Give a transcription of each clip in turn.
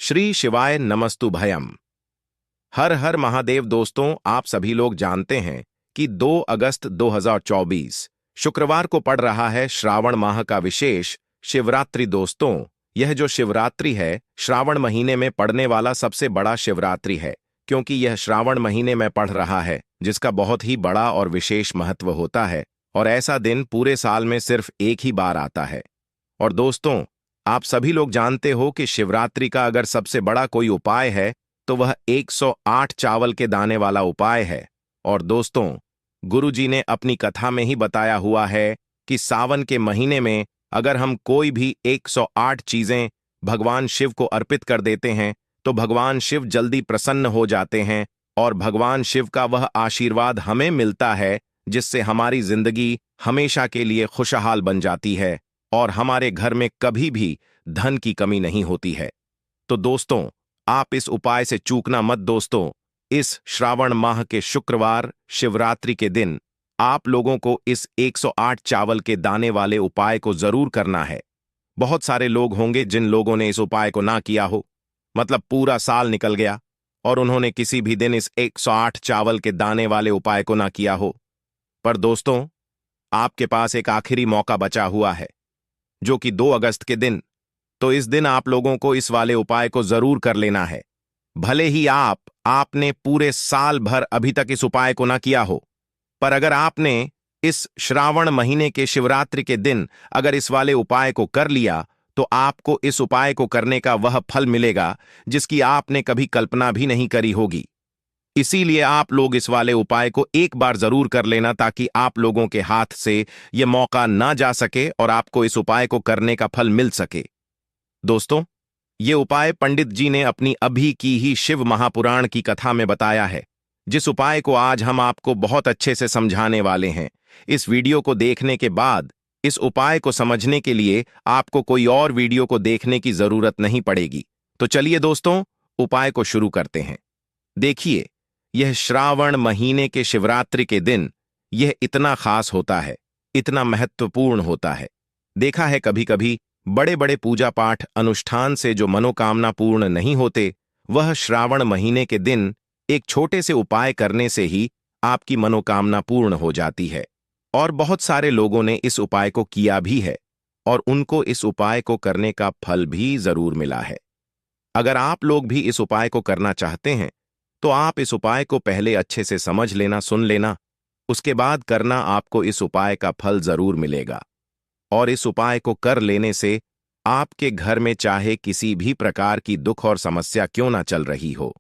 श्री शिवाय नमस्तु भयम। हर हर महादेव। दोस्तों, आप सभी लोग जानते हैं कि 2 अगस्त 2024 शुक्रवार को पड़ रहा है श्रावण माह का विशेष शिवरात्रि। दोस्तों, यह जो शिवरात्रि है श्रावण महीने में पड़ने वाला सबसे बड़ा शिवरात्रि है, क्योंकि यह श्रावण महीने में पड़ रहा है, जिसका बहुत ही बड़ा और विशेष महत्व होता है। और ऐसा दिन पूरे साल में सिर्फ एक ही बार आता है। और दोस्तों, आप सभी लोग जानते हो कि शिवरात्रि का अगर सबसे बड़ा कोई उपाय है तो वह 108 चावल के दाने वाला उपाय है। और दोस्तों, गुरुजी ने अपनी कथा में ही बताया हुआ है कि सावन के महीने में अगर हम कोई भी 108 चीजें भगवान शिव को अर्पित कर देते हैं तो भगवान शिव जल्दी प्रसन्न हो जाते हैं और भगवान शिव का वह आशीर्वाद हमें मिलता है, जिससे हमारी जिंदगी हमेशा के लिए खुशहाल बन जाती है और हमारे घर में कभी भी धन की कमी नहीं होती है। तो दोस्तों, आप इस उपाय से चूकना मत। दोस्तों, इस श्रावण माह के शुक्रवार शिवरात्रि के दिन आप लोगों को इस 108 चावल के दाने वाले उपाय को जरूर करना है। बहुत सारे लोग होंगे जिन लोगों ने इस उपाय को ना किया हो, मतलब पूरा साल निकल गया और उन्होंने किसी भी दिन इस 108 चावल के दाने वाले उपाय को ना किया हो। पर दोस्तों, आपके पास एक आखिरी मौका बचा हुआ है, जो कि 2 अगस्त के दिन। तो इस दिन आप लोगों को इस वाले उपाय को जरूर कर लेना है। भले ही आपने पूरे साल भर अभी तक इस उपाय को ना किया हो, पर अगर आपने इस श्रावण महीने के शिवरात्रि के दिन अगर इस वाले उपाय को कर लिया तो आपको इस उपाय को करने का वह फल मिलेगा जिसकी आपने कभी कल्पना भी नहीं करी होगी। इसीलिए आप लोग इस वाले उपाय को एक बार जरूर कर लेना, ताकि आप लोगों के हाथ से यह मौका ना जा सके और आपको इस उपाय को करने का फल मिल सके। दोस्तों, ये उपाय पंडित जी ने अपनी अभी की ही शिव महापुराण की कथा में बताया है, जिस उपाय को आज हम आपको बहुत अच्छे से समझाने वाले हैं। इस वीडियो को देखने के बाद इस उपाय को समझने के लिए आपको कोई और वीडियो को देखने की जरूरत नहीं पड़ेगी। तो चलिए दोस्तों, उपाय को शुरू करते हैं। देखिए, यह श्रावण महीने के शिवरात्रि के दिन यह इतना खास होता है, इतना महत्वपूर्ण होता है। देखा है कभी कभी बड़े बड़े पूजा पाठ अनुष्ठान से जो मनोकामना पूर्ण नहीं होते, वह श्रावण महीने के दिन एक छोटे से उपाय करने से ही आपकी मनोकामना पूर्ण हो जाती है। और बहुत सारे लोगों ने इस उपाय को किया भी है और उनको इस उपाय को करने का फल भी जरूर मिला है। अगर आप लोग भी इस उपाय को करना चाहते हैं तो आप इस उपाय को पहले अच्छे से समझ लेना, सुन लेना, उसके बाद करना। आपको इस उपाय का फल जरूर मिलेगा। और इस उपाय को कर लेने से आपके घर में चाहे किसी भी प्रकार की दुख और समस्या क्यों ना चल रही हो,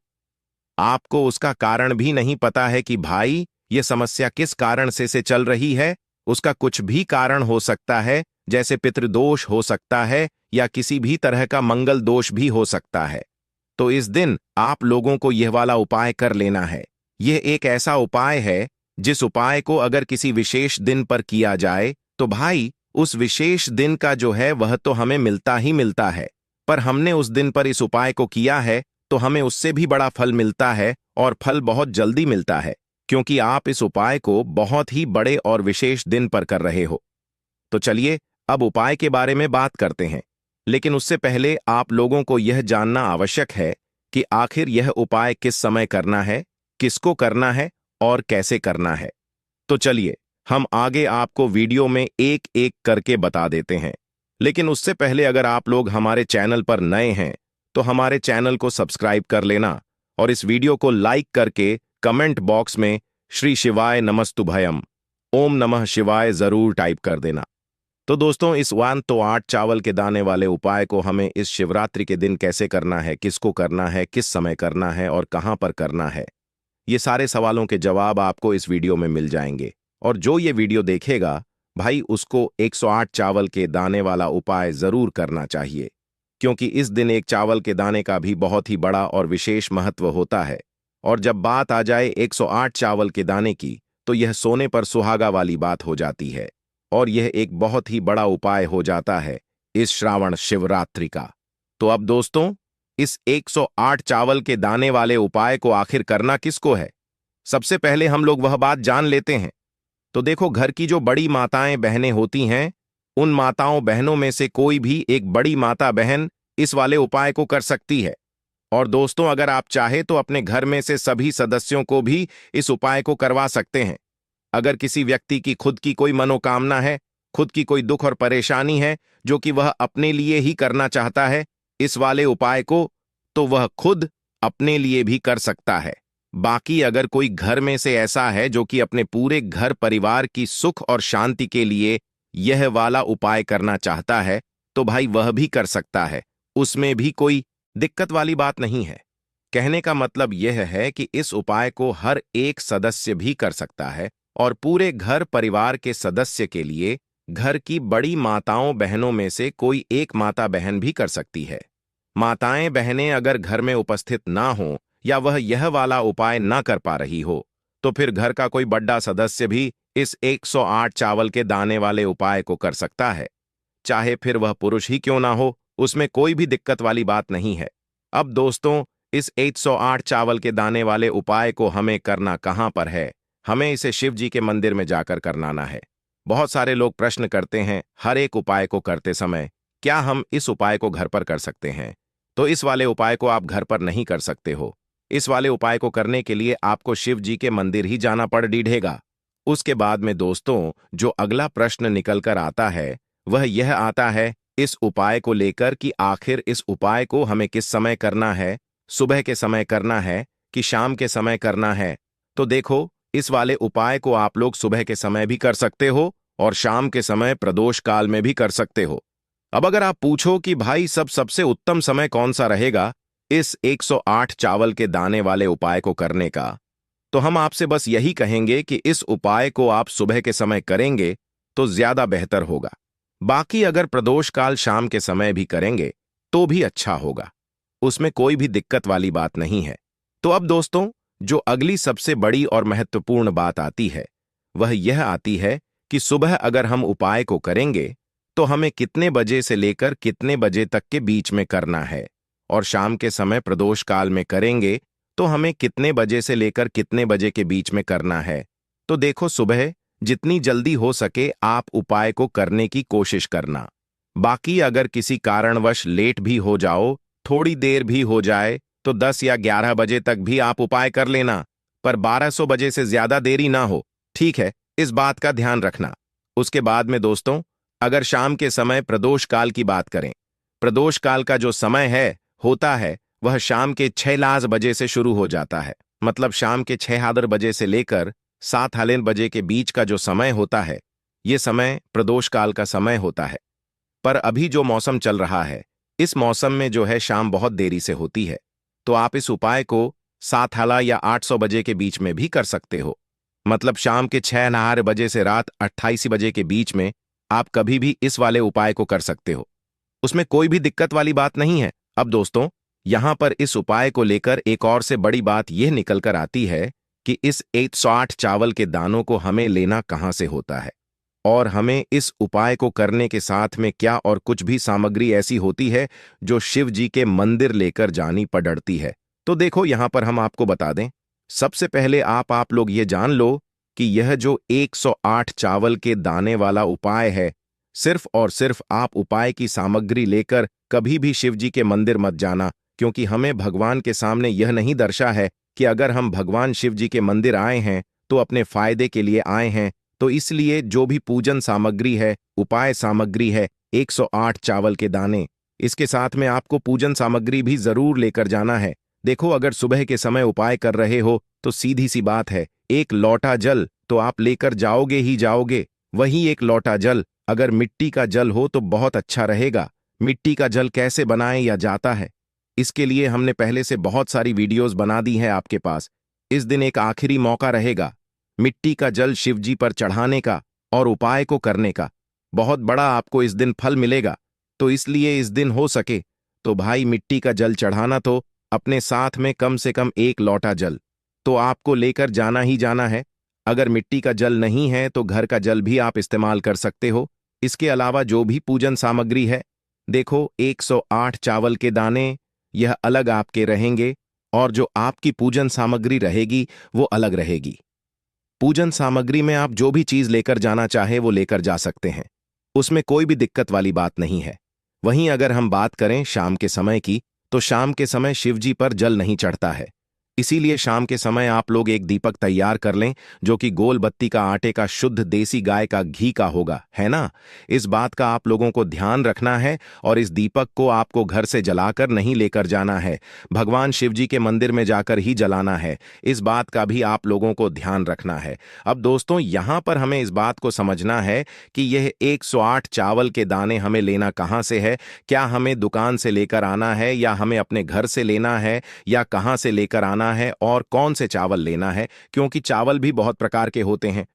आपको उसका कारण भी नहीं पता है कि भाई ये समस्या किस कारण से चल रही है, उसका कुछ भी कारण हो सकता है, जैसे पितृदोष हो सकता है या किसी भी तरह का मंगल दोष भी हो सकता है। तो इस दिन आप लोगों को यह वाला उपाय कर लेना है। यह एक ऐसा उपाय है जिस उपाय को अगर किसी विशेष दिन पर किया जाए तो भाई उस विशेष दिन का जो है वह तो हमें मिलता ही मिलता है, पर हमने उस दिन पर इस उपाय को किया है तो हमें उससे भी बड़ा फल मिलता है, और फल बहुत जल्दी मिलता है, क्योंकि आप इस उपाय को बहुत ही बड़े और विशेष दिन पर कर रहे हो। तो चलिए अब उपाय के बारे में बात करते हैं, लेकिन उससे पहले आप लोगों को यह जानना आवश्यक है कि आखिर यह उपाय किस समय करना है, किसको करना है और कैसे करना है। तो चलिए हम आगे आपको वीडियो में एक एक करके बता देते हैं। लेकिन उससे पहले अगर आप लोग हमारे चैनल पर नए हैं तो हमारे चैनल को सब्सक्राइब कर लेना और इस वीडियो को लाइक करके कमेंट बॉक्स में श्री शिवाय नमस्तु भयम, ओम नमः शिवाय जरूर टाइप कर देना। तो दोस्तों, इस 108 चावल के दाने वाले उपाय को हमें इस शिवरात्रि के दिन कैसे करना है, किसको करना है, किस समय करना है और कहां पर करना है, ये सारे सवालों के जवाब आपको इस वीडियो में मिल जाएंगे। और जो ये वीडियो देखेगा भाई, उसको 108 चावल के दाने वाला उपाय जरूर करना चाहिए, क्योंकि इस दिन एक चावल के दाने का भी बहुत ही बड़ा और विशेष महत्व होता है। और जब बात आ जाए 108 चावल के दाने की, तो यह सोने पर सुहागा वाली बात हो जाती है और यह एक बहुत ही बड़ा उपाय हो जाता है इस श्रावण शिवरात्रि का। तो अब दोस्तों, इस 108 चावल के दाने वाले उपाय को आखिर करना किसको है, सबसे पहले हम लोग वह बात जान लेते हैं। तो देखो, घर की जो बड़ी माताएं बहनें होती हैं, उन माताओं बहनों में से कोई भी एक बड़ी माता बहन इस वाले उपाय को कर सकती है। और दोस्तों, अगर आप चाहे तो अपने घर में से सभी सदस्यों को भी इस उपाय को करवा सकते हैं। अगर किसी व्यक्ति की खुद की कोई मनोकामना है, खुद की कोई दुख और परेशानी है जो कि वह अपने लिए ही करना चाहता है इस वाले उपाय को, तो वह खुद अपने लिए भी कर सकता है। बाकी अगर कोई घर में से ऐसा है जो कि अपने पूरे घर परिवार की सुख और शांति के लिए यह वाला उपाय करना चाहता है, तो भाई वह भी कर सकता है। उसमें भी कोई दिक्कत वाली बात नहीं है। कहने का मतलब यह है कि इस उपाय को हर एक सदस्य भी कर सकता है और पूरे घर परिवार के सदस्य के लिए घर की बड़ी माताओं बहनों में से कोई एक माता बहन भी कर सकती है। माताएं बहनें अगर घर में उपस्थित ना हो या वह यह वाला उपाय ना कर पा रही हो, तो फिर घर का कोई बड़ा सदस्य भी इस 108 चावल के दाने वाले उपाय को कर सकता है। चाहे फिर वह पुरुष ही क्यों ना हो, उसमें कोई भी दिक्कत वाली बात नहीं है। अब दोस्तों, इस 108 चावल के दाने वाले उपाय को हमें करना कहां पर है? हमें इसे शिव जी के मंदिर में जाकर करनाना है। बहुत सारे लोग प्रश्न करते हैं हर एक उपाय को करते समय, क्या हम इस उपाय को घर पर कर सकते हैं? तो इस वाले उपाय को आप घर पर नहीं कर सकते हो। इस वाले उपाय को करने के लिए आपको शिव जी के मंदिर ही जाना पड़ डीढ़ेगा। उसके बाद में दोस्तों, जो अगला प्रश्न निकल कर आता है वह यह आता है इस उपाय को लेकर कि आखिर इस उपाय को हमें किस समय करना है, सुबह के समय करना है कि शाम के समय करना है? तो देखो, इस वाले उपाय को आप लोग सुबह के समय भी कर सकते हो और शाम के समय प्रदोष काल में भी कर सकते हो। अब अगर आप पूछो कि भाई सबसे उत्तम समय कौन सा रहेगा इस 108 चावल के दाने वाले उपाय को करने का, तो हम आपसे बस यही कहेंगे कि इस उपाय को आप सुबह के समय करेंगे तो ज्यादा बेहतर होगा। बाकी अगर प्रदोष काल शाम के समय भी करेंगे तो भी अच्छा होगा, उसमें कोई भी दिक्कत वाली बात नहीं है। तो अब दोस्तों, जो अगली सबसे बड़ी और महत्वपूर्ण बात आती है वह यह आती है कि सुबह अगर हम उपाय को करेंगे तो हमें कितने बजे से लेकर कितने बजे तक के बीच में करना है, और शाम के समय प्रदोष काल में करेंगे तो हमें कितने बजे से लेकर कितने बजे के बीच में करना है। तो देखो, सुबह जितनी जल्दी हो सके आप उपाय को करने की कोशिश करना। बाकी अगर किसी कारणवश लेट भी हो जाओ, थोड़ी देर भी हो जाए, तो 10 या 11 बजे तक भी आप उपाय कर लेना, पर 1200 बजे से ज्यादा देरी ना हो, ठीक है? इस बात का ध्यान रखना। उसके बाद में दोस्तों, अगर शाम के समय प्रदोष काल की बात करें, प्रदोष काल का जो समय होता है वह शाम के 6 बजे से शुरू हो जाता है। मतलब शाम के 6 बजे से लेकर 7 बजे के बीच का जो समय होता है, ये समय प्रदोष काल का समय होता है। पर अभी जो मौसम चल रहा है, इस मौसम में जो है शाम बहुत देरी से होती है, तो आप इस उपाय को 7 या 800 बजे के बीच में भी कर सकते हो। मतलब शाम के 6 बजे से रात 28 बजे के बीच में आप कभी भी इस वाले उपाय को कर सकते हो, उसमें कोई भी दिक्कत वाली बात नहीं है। अब दोस्तों, यहां पर इस उपाय को लेकर एक और से बड़ी बात यह निकल कर आती है कि इस 108 चावल के दानों को हमें लेना कहां से होता है, और हमें इस उपाय को करने के साथ में क्या और कुछ भी सामग्री ऐसी होती है जो शिव जी के मंदिर लेकर जानी पड़ती है। तो देखो, यहां पर हम आपको बता दें, सबसे पहले आप लोग ये जान लो कि यह जो 108 चावल के दाने वाला उपाय है, सिर्फ और सिर्फ आप उपाय की सामग्री लेकर कभी भी शिव जी के मंदिर मत जाना, क्योंकि हमें भगवान के सामने यह नहीं दर्शा है कि अगर हम भगवान शिव जी के मंदिर आए हैं तो अपने फायदे के लिए आए हैं। तो इसलिए जो भी पूजन सामग्री है, उपाय सामग्री है, 108 चावल के दाने, इसके साथ में आपको पूजन सामग्री भी जरूर लेकर जाना है। देखो, अगर सुबह के समय उपाय कर रहे हो तो सीधी सी बात है, एक लोटा जल तो आप लेकर जाओगे ही जाओगे। वही एक लोटा जल अगर मिट्टी का जल हो तो बहुत अच्छा रहेगा। मिट्टी का जल कैसे बनाएं या जाता है, इसके लिए हमने पहले से बहुत सारी वीडियोस बना दी हैं आपके पास। इस दिन एक आखिरी मौका रहेगा मिट्टी का जल शिव जी पर चढ़ाने का और उपाय को करने का। बहुत बड़ा आपको इस दिन फल मिलेगा, तो इसलिए इस दिन हो सके तो भाई मिट्टी का जल चढ़ाना, तो अपने साथ में कम से कम एक लोटा जल तो आपको लेकर जाना ही जाना है। अगर मिट्टी का जल नहीं है तो घर का जल भी आप इस्तेमाल कर सकते हो। इसके अलावा जो भी पूजन सामग्री है, देखो 108 चावल के दाने यह अलग आपके रहेंगे, और जो आपकी पूजन सामग्री रहेगी वो अलग रहेगी। पूजन सामग्री में आप जो भी चीज लेकर जाना चाहे वो लेकर जा सकते हैं, उसमें कोई भी दिक्कत वाली बात नहीं है। वहीं अगर हम बात करें शाम के समय की, तो शाम के समय शिव जी पर जल नहीं चढ़ता है। इसीलिए शाम के समय आप लोग एक दीपक तैयार कर लें, जो कि गोल बत्ती का आटे का शुद्ध देसी गाय का घी का होगा, है ना। इस बात का आप लोगों को ध्यान रखना है और इस दीपक को आपको घर से जलाकर नहीं लेकर जाना है, भगवान शिव जी के मंदिर में जाकर ही जलाना है। इस बात का भी आप लोगों को ध्यान रखना है। अब दोस्तों, यहां पर हमें इस बात को समझना है कि यह 108 चावल के दाने हमें लेना कहां से है। क्या हमें दुकान से लेकर आना है, या हमें अपने घर से लेना है, या कहां से लेकर आना है, और कौन से चावल लेना है, क्योंकि चावल भी बहुत प्रकार के होते हैं।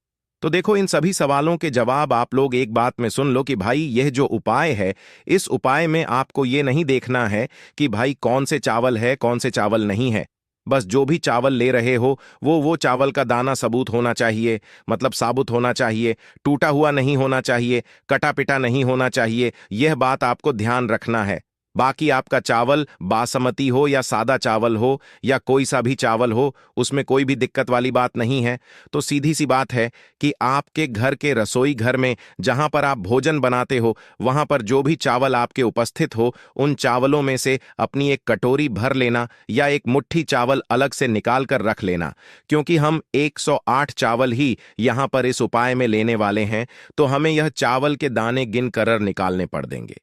तो देखो, इन सभी सवालों के जवाब आप लोग एक बात में सुन लो कि भाई यह जो उपाय है, इस उपाय में आपको ये नहीं देखना है कि भाई कौन से चावल है कौन से चावल नहीं है। बस जो भी चावल ले रहे हो वो चावल का दाना सबूत होना चाहिए, मतलब साबुत होना चाहिए, टूटा हुआ नहीं होना चाहिए, कटा पिटा नहीं होना चाहिए। यह बात आपको ध्यान रखना है। बाकी आपका चावल बासमती हो या सादा चावल हो या कोई सा भी चावल हो, उसमें कोई भी दिक्कत वाली बात नहीं है। तो सीधी सी बात है कि आपके घर के रसोई घर में जहां पर आप भोजन बनाते हो, वहां पर जो भी चावल आपके उपस्थित हो, उन चावलों में से अपनी एक कटोरी भर लेना या एक मुट्ठी चावल अलग से निकाल कर रख लेना। क्योंकि हम 108 चावल ही यहां पर इस उपाय में लेने वाले हैं, तो हमें यह चावल के दाने गिन कर निकालने पड़ देंगे।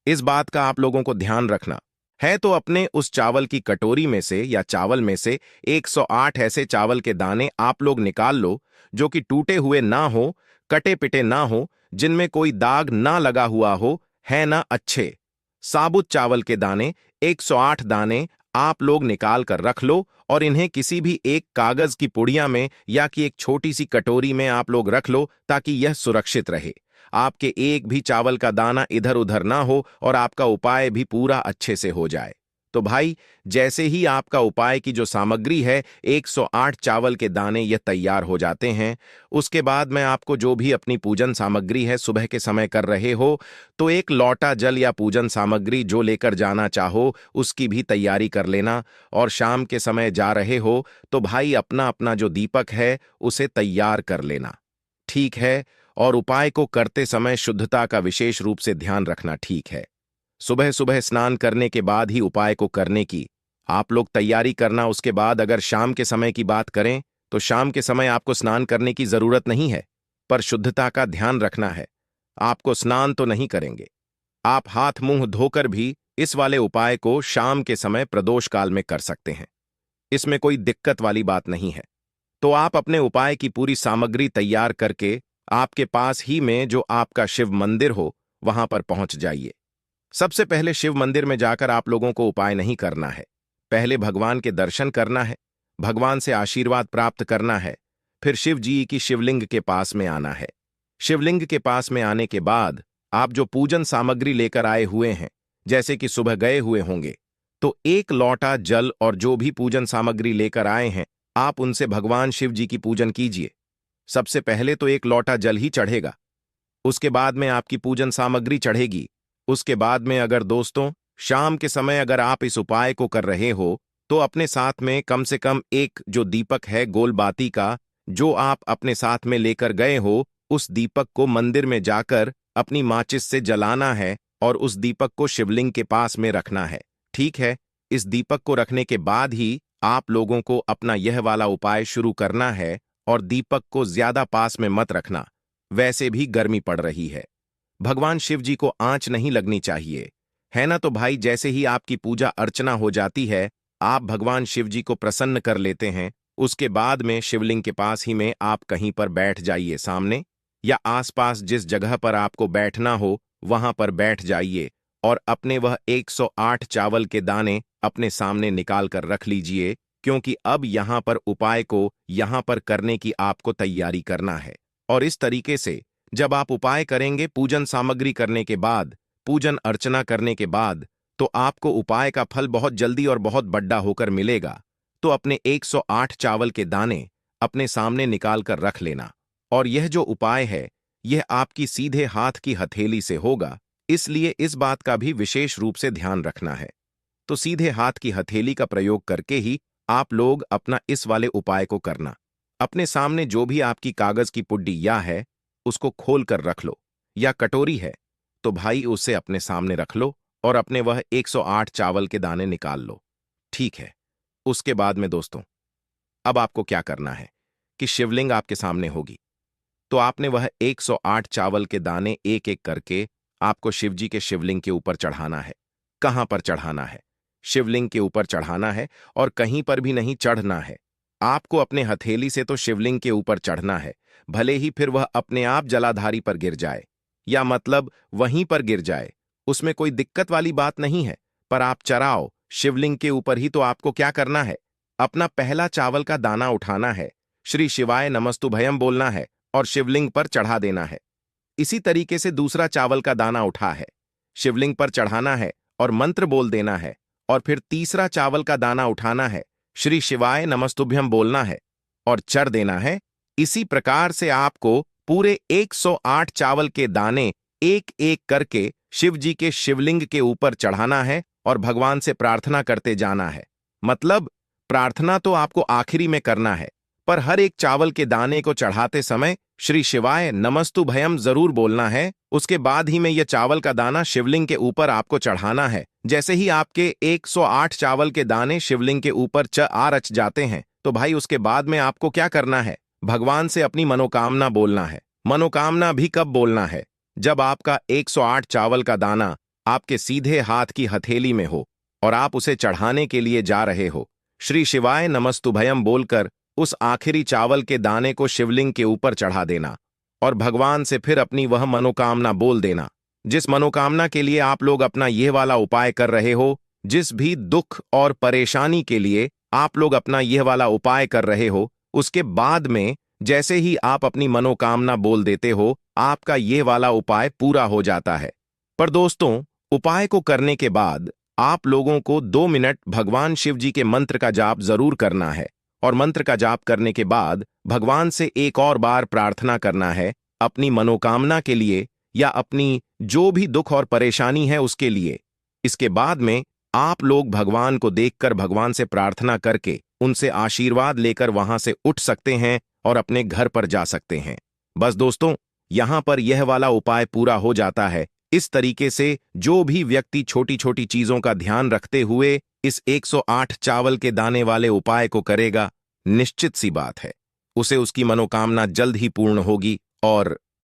इस बात का आप लोगों को ध्यान रखना है। तो अपने उस चावल की कटोरी में से या चावल में से 108 ऐसे चावल के दाने आप लोग निकाल लो, जो कि टूटे हुए ना हो, कटे पिटे ना हो, जिनमें कोई दाग ना लगा हुआ हो, है ना। अच्छे साबुत चावल के दाने 108 दाने आप लोग निकाल कर रख लो, और इन्हें किसी भी एक कागज की पुड़िया में या कि एक छोटी सी कटोरी में आप लोग रख लो, ताकि यह सुरक्षित रहे। आपके एक भी चावल का दाना इधर उधर ना हो और आपका उपाय भी पूरा अच्छे से हो जाए। तो भाई, जैसे ही आपका उपाय की जो सामग्री है 108 चावल के दाने ये तैयार हो जाते हैं, उसके बाद मैं आपको जो भी अपनी पूजन सामग्री है सुबह के समय कर रहे हो, तो एक लौटा जल या पूजन सामग्री जो लेकर जाना चाहो उसकी भी तैयारी कर लेना। और शाम के समय जा रहे हो तो भाई अपना अपना जो दीपक है उसे तैयार कर लेना, ठीक है। और उपाय को करते समय शुद्धता का विशेष रूप से ध्यान रखना, ठीक है। सुबह सुबह स्नान करने के बाद ही उपाय को करने की आप लोग तैयारी करना। उसके बाद अगर शाम के समय की बात करें तो शाम के समय आपको स्नान करने की जरूरत नहीं है, पर शुद्धता का ध्यान रखना है। आपको स्नान तो नहीं करेंगे, आप हाथ मुंह धोकर भी इस वाले उपाय को शाम के समय प्रदोष काल में कर सकते हैं। इसमें कोई दिक्कत वाली बात नहीं है। तो आप अपने उपाय की पूरी सामग्री तैयार करके आपके पास ही में जो आपका शिव मंदिर हो वहां पर पहुंच जाइए। सबसे पहले शिव मंदिर में जाकर आप लोगों को उपाय नहीं करना है। पहले भगवान के दर्शन करना है, भगवान से आशीर्वाद प्राप्त करना है, फिर शिव जी की शिवलिंग के पास में आना है। शिवलिंग के पास में आने के बाद आप जो पूजन सामग्री लेकर आए हुए हैं, जैसे कि सुबह गए हुए होंगे, तो एक लौटा जल और जो भी पूजन सामग्री लेकर आए हैं, आप उनसे भगवान शिव जी की पूजन कीजिए। सबसे पहले तो एक लौटा जल ही चढ़ेगा, उसके बाद में आपकी पूजन सामग्री चढ़ेगी। उसके बाद में अगर दोस्तों शाम के समय अगर आप इस उपाय को कर रहे हो, तो अपने साथ में कम से कम एक जो दीपक है गोल बाती का, जो आप अपने साथ में लेकर गए हो, उस दीपक को मंदिर में जाकर अपनी माचिस से जलाना है और उस दीपक को शिवलिंग के पास में रखना है, ठीक है। इस दीपक को रखने के बाद ही आप लोगों को अपना यह वाला उपाय शुरू करना है, और दीपक को ज्यादा पास में मत रखना, वैसे भी गर्मी पड़ रही है। भगवान शिव जी को आंच नहीं लगनी चाहिए, है ना। तो भाई, जैसे ही आपकी पूजा अर्चना हो जाती है, आप भगवान शिव जी को प्रसन्न कर लेते हैं, उसके बाद में शिवलिंग के पास ही में आप कहीं पर बैठ जाइए, सामने या आसपास जिस जगह पर आपको बैठना हो वहां पर बैठ जाइए, और अपने वह 108 चावल के दाने अपने सामने निकाल कर रख लीजिए, क्योंकि अब यहां पर उपाय को यहां पर करने की आपको तैयारी करना है। और इस तरीके से जब आप उपाय करेंगे पूजन सामग्री करने के बाद, पूजन अर्चना करने के बाद, तो आपको उपाय का फल बहुत जल्दी और बहुत बड़ा होकर मिलेगा। तो अपने 108 चावल के दाने अपने सामने निकाल कर रख लेना। और यह जो उपाय है यह आपकी सीधे हाथ की हथेली से होगा, इसलिए इस बात का भी विशेष रूप से ध्यान रखना है। तो सीधे हाथ की हथेली का प्रयोग करके ही आप लोग अपना इस वाले उपाय को करना। अपने सामने जो भी आपकी कागज की पुड्डी या है उसको खोल कर रख लो, या कटोरी है तो भाई उसे अपने सामने रख लो, और अपने वह 108 चावल के दाने निकाल लो। ठीक है। उसके बाद में दोस्तों, अब आपको क्या करना है कि शिवलिंग आपके सामने होगी, तो आपने वह 108 चावल के दाने एक एक करके आपको शिवजी के शिवलिंग के ऊपर चढ़ाना है। कहां पर चढ़ाना है? शिवलिंग के ऊपर चढ़ाना है और कहीं पर भी नहीं चढ़ना है। आपको अपने हथेली से तो शिवलिंग के ऊपर चढ़ना है, भले ही फिर वह अपने आप जलाधारी पर गिर जाए, या मतलब वहीं पर गिर जाए, उसमें कोई दिक्कत वाली बात नहीं है। पर आप चढ़ाओ शिवलिंग के ऊपर ही। तो आपको क्या करना है? अपना पहला चावल का दाना उठाना है, श्री शिवाय नमस्तुभयम बोलना है और शिवलिंग पर चढ़ा देना है। इसी तरीके से दूसरा चावल का दाना उठा है, शिवलिंग पर चढ़ाना है और मंत्र बोल देना है। और फिर तीसरा चावल का दाना उठाना है, श्री शिवाय नमस्तुभ्यम बोलना है और चढ़ देना है। इसी प्रकार से आपको पूरे 108 चावल के दाने एक एक करके शिव जी के शिवलिंग के ऊपर चढ़ाना है और भगवान से प्रार्थना करते जाना है। मतलब प्रार्थना तो आपको आखिरी में करना है, पर हर एक चावल के दाने को चढ़ाते समय श्री शिवाय नमस्तुभयम जरूर बोलना है। उसके बाद ही में यह चावल का दाना शिवलिंग के ऊपर आपको चढ़ाना है। जैसे ही आपके 108 चावल के दाने शिवलिंग के ऊपर रच जाते हैं, तो भाई उसके बाद में आपको क्या करना है? भगवान से अपनी मनोकामना बोलना है। मनोकामना भी कब बोलना है? जब आपका 108 चावल का दाना आपके सीधे हाथ की हथेली में हो और आप उसे चढ़ाने के लिए जा रहे हो। श्री शिवाय नमस्तुभयम बोलकर उस आखिरी चावल के दाने को शिवलिंग के ऊपर चढ़ा देना और भगवान से फिर अपनी वह मनोकामना बोल देना, जिस मनोकामना के लिए आप लोग अपना यह वाला उपाय कर रहे हो। जिस भी दुख और परेशानी के लिए आप लोग अपना यह वाला उपाय कर रहे हो, उसके बाद में जैसे ही आप अपनी मनोकामना बोल देते हो, आपका यह वाला उपाय पूरा हो जाता है। पर दोस्तों, उपाय को करने के बाद आप लोगों को 2 मिनट भगवान शिव जी के मंत्र का जाप जरूर करना है। और मंत्र का जाप करने के बाद भगवान से एक और बार प्रार्थना करना है अपनी मनोकामना के लिए या अपनी जो भी दुख और परेशानी है उसके लिए। इसके बाद में आप लोग भगवान को देखकर भगवान से प्रार्थना करके उनसे आशीर्वाद लेकर वहां से उठ सकते हैं और अपने घर पर जा सकते हैं। बस दोस्तों, यहां पर यह वाला उपाय पूरा हो जाता है। इस तरीके से जो भी व्यक्ति छोटी छोटी चीजों का ध्यान रखते हुए इस 108 चावल के दाने वाले उपाय को करेगा, निश्चित सी बात है उसे उसकी मनोकामना जल्द ही पूर्ण होगी और